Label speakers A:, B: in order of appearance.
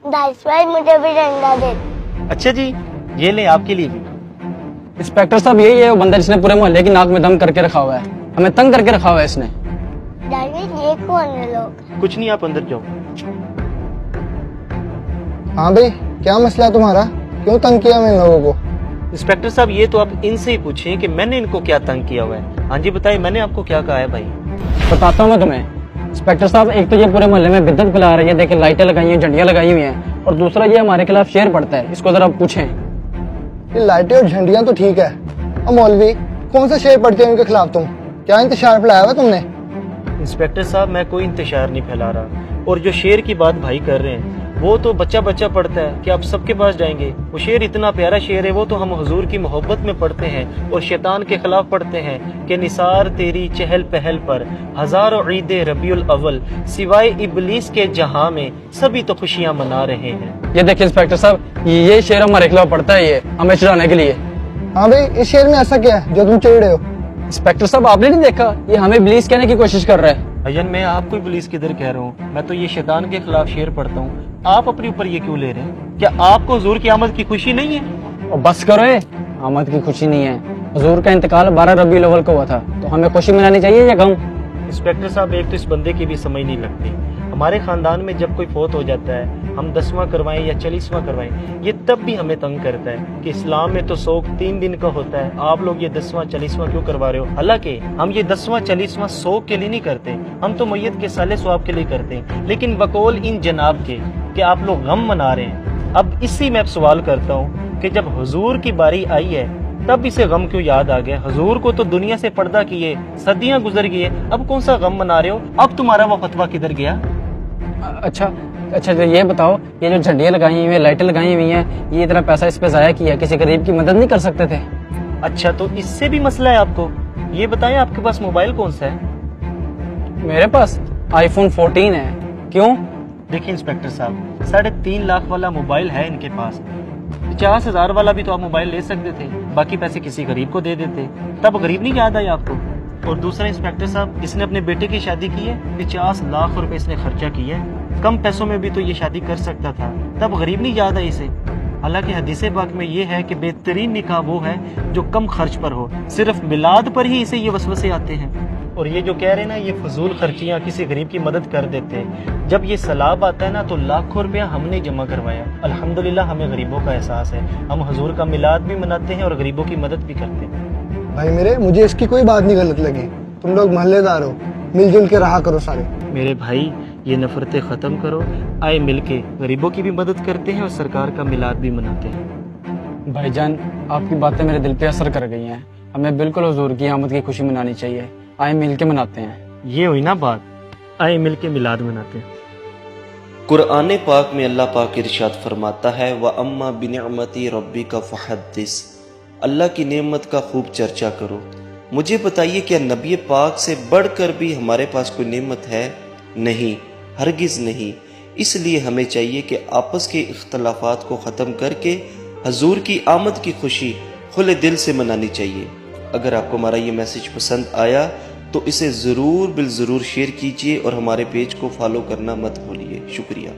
A: Dice भाई मुझे भी डंडा दे।
B: अच्छा जी, ये ले आपके लिए भी।
C: इंस्पेक्टर साहब यही है वो बंदा जिसने पूरे मोहल्ले की नाक में दम करके रखा हुआ है, हमें तंग करके रखा हुआ है इसने।
A: डैडी ये कौन है लोग?
B: कुछ नहीं, आप अंदर जाओ।
D: हाँ भाई, क्या मसला है तुम्हारा? क्यों तंग किया मैं इन लोगों को?
B: इंस्पेक्टर साहब ये तो आप इनसे ही पूछें कि मैंने इनको क्या तंग किया हुआ है। हाँ जी बताइए, मैंने आपको क्या कहा है भाई?
C: बताता हूँ मैं तुम्हें। इंस्पेक्टर साहब, एक तो ये पूरे मोहल्ले में बिद्दत फैला रही है, देखिए लाइटें लगाई हैं, झंडियां लगाई हुई हैं, और दूसरा ये हमारे खिलाफ शेर पड़ता है, इसको जरा पूछें।
D: ये लाइटें और झंडियां तो ठीक है, और मौलवी कौन सा शेर पढ़ते हैं उनके खिलाफ? तुम क्या इंतशार फैलाया हुआ तुमने?
B: इंस्पेक्टर साहब मैं कोई इंतशार नहीं फैला रहा, और जो शेर की बात भाई कर रहे हैं वो तो बच्चा बच्चा पढ़ता है कि आप सबके पास जाएंगे। वो शेर इतना प्यारा शेर है, वो तो हम हुजूर की मोहब्बत में पढ़ते हैं और शैतान के खिलाफ पढ़ते हैं कि निसार तेरी चहल पहल पर हजारों ईदे रबीउल अव्वल, सिवाय इबलीस के जहां में सभी तो खुशियां मना रहे हैं।
C: ये देखिए इंस्पेक्टर साहब, ये शेर हमारे खिलाफ पड़ता है, ये हमें चिढ़ाने के लिए।
D: हाँ भाई, इस शेर में ऐसा क्या है जो तुम चिढ़ रहे हो?
C: इंस्पेक्टर साहब, आपने नहीं देखा ये हमें इब्लीस कहने की कोशिश कर रहा है।
B: भैया मैं आपको पुलिस किधर कह रहा हूँ, मैं तो ये शैतान के खिलाफ शेर पढ़ता हूँ। आप अपने ऊपर ये क्यों ले रहे हैं? क्या आपको हुजूर की आमद की खुशी नहीं है?
C: और बस करो, आमद की खुशी नहीं है। हुजूर का इंतकाल 12 रबीउल अव्वल को हुआ था, तो हमें खुशी मनानी चाहिए या गम?
B: इंस्पेक्टर साहब एक तो इस बंदे की भी समझ नहीं लगती। हमारे खानदान में जब कोई फोत हो जाता है, हम 10वां करवाएं या 40वां करवाएं, ये तब भी हमें तंग करता है कि इस्लाम में तो सोग 3 दिन का होता है, आप लोग ये 10वां 40वां क्यों करवा रहे हो? हालांकि हम ये 10वां 40वां सोग के लिए नहीं करते, हम तो मैयत के साले स्वाब के लिए करते हैं, लेकिन वकोल इन जनाब के कि आप लोग गम मना रहे हैं। अब इसी में सवाल करता हूँ कि जब हुजूर की बारी आई है तब इसे गम क्यों याद आ गया? हुजूर को तो दुनिया से पर्दा किए सदियां गुजर गई है, अब कौन सा गम मना रहे हो? अब तुम्हारा वो फतवा किधर गया?
C: अच्छा तो ये बताओ, ये जो झंडियां लगाई हुई हैं, लाइटें लगाई हुई हैं, ये इतना पैसा इस पे जाया किया, किसी गरीब की मदद नहीं कर सकते थे?
B: अच्छा तो इससे भी मसला है आपको? ये बताएं आपके पास मोबाइल कौन सा है?
C: मेरे पास iPhone 14 है। क्यों?
B: देखिए इंस्पेक्टर साहब, 3.5 लाख वाला मोबाइल है इनके पास, 50,000 वाला भी तो आप मोबाइल ले सकते थे, बाकी पैसे किसी गरीब को दे देते, तब गरीब नहीं याद आया आपको? और दूसरा इंस्पेक्टर साहब, इसने अपने बेटे की शादी की है, 50 लाख रुपए इसने खर्चा किया है, कम पैसों में भी तो ये शादी कर सकता था, तब गरीब नहीं याद आई इसे? हालांकि हदीसे पाक में ये है कि बेहतरीन निकाह वो है जो कम खर्च पर हो, सिर्फ मिलाद पर ही इसे ये वसवसे आते हैं। और ये जो कह रहे हैं ना, ये फजूल खर्चियाँ किसी गरीब की मदद कर देते हैं, जब ये सलाब आता है ना तो लाखों रुपया हमने जमा करवाया। अल्हम्दुलिल्लाह हमें गरीबों का एहसास है, हम हुजूर का मिलाद भी मनाते हैं और गरीबों की मदद भी करते हैं।
D: भाई मेरे, मुझे इसकी कोई बात नहीं गलत लगी। तुम लोग मोहल्लेदार हो, मिलजुल के रहा करो सारे।
B: मेरे भाई ये नफरतें ख़त्म करो, आए मिलके गरीबों की भी मदद करते हैं और सरकार का मिलाद भी मनाते हैं।
C: भाईजान, आपकी बातें मेरे दिल पे असर कर गई हैं, हमें बिल्कुल हुजूर की आमद की खुशी मनानी चाहिए, आए मिल के मनाते हैं।
B: ये हुई ना बात, आए मिलके मिलाद मनाते हैं।
E: कुरान पाक में अल्लाह पाक इरशाद फरमाता है, व अम्मा बिनिअमती रब्बिका फहद्दिस, अल्लाह की नेमत का खूब चर्चा करो। मुझे बताइए, क्या नबी पाक से बढ़कर भी हमारे पास कोई नेमत है? नहीं, हरगिज़ नहीं। इसलिए हमें चाहिए कि आपस के इख्तलाफात को ख़त्म करके हजूर की आमद की खुशी खुले दिल से मनानी चाहिए। अगर आपको हमारा ये मैसेज पसंद आया तो इसे ज़रूर शेयर कीजिए और हमारे पेज को फॉलो करना मत भूलिए। शुक्रिया।